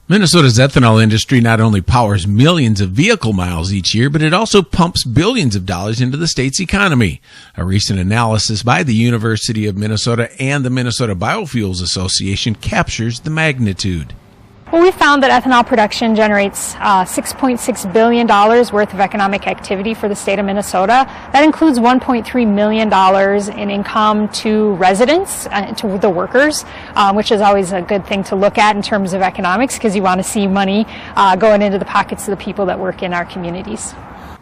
Minnesota's ethanol industry not only powers millions of vehicle miles each year, but it also pumps billions of dollars into the state's economy. A recent analysis by the University of Minnesota and the Minnesota Biofuels Association captures the magnitude. Well, we found that ethanol production generates $6.6 billion worth of economic activity for the state of Minnesota. That includes $1.3 million in income to residents, to the workers, which is always a good thing to look at in terms of economics because you want to see money going into the pockets of the people that work in our communities.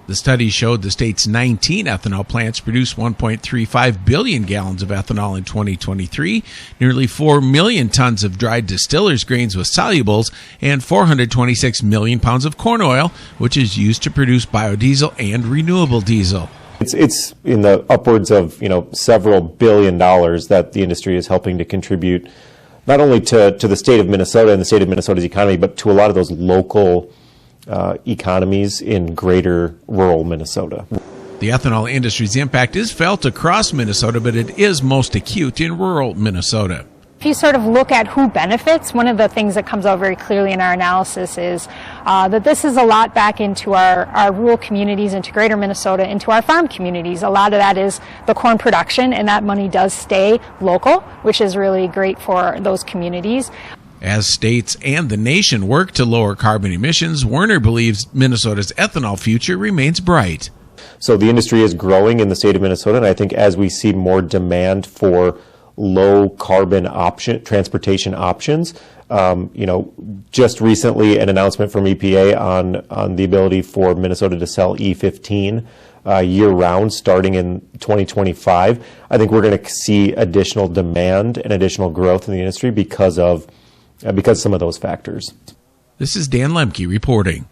The study showed the state's 19 ethanol plants produced 1.35 billion gallons of ethanol in 2023, nearly 4 million tons of dried distillers' grains with solubles, and 426 million pounds of corn oil, which is used to produce biodiesel and renewable diesel. It's in the upwards of several $1 billion that the industry is helping to contribute, not only to the state of Minnesota and the state of Minnesota's economy, but to a lot of those local economies in greater rural Minnesota. The ethanol industry's impact is felt across Minnesota, but it is most acute in rural Minnesota. If you sort of look at who benefits, one of the things that comes out very clearly in our analysis is that this is a lot back into our rural communities, into greater Minnesota, into our farm communities. A lot of that is the corn production, and that money does stay local, which is really great for those communities. As states and the nation work to lower carbon emissions, Werner believes Minnesota's ethanol future remains bright. So the industry is growing in the state of Minnesota, and I think as we see more demand for low carbon transportation options, just recently an announcement from EPA on the ability for Minnesota to sell E15 year-round starting in 2025. I think we're going to see additional demand and additional growth in the industry because of some of those factors. This is Dan Lemke reporting.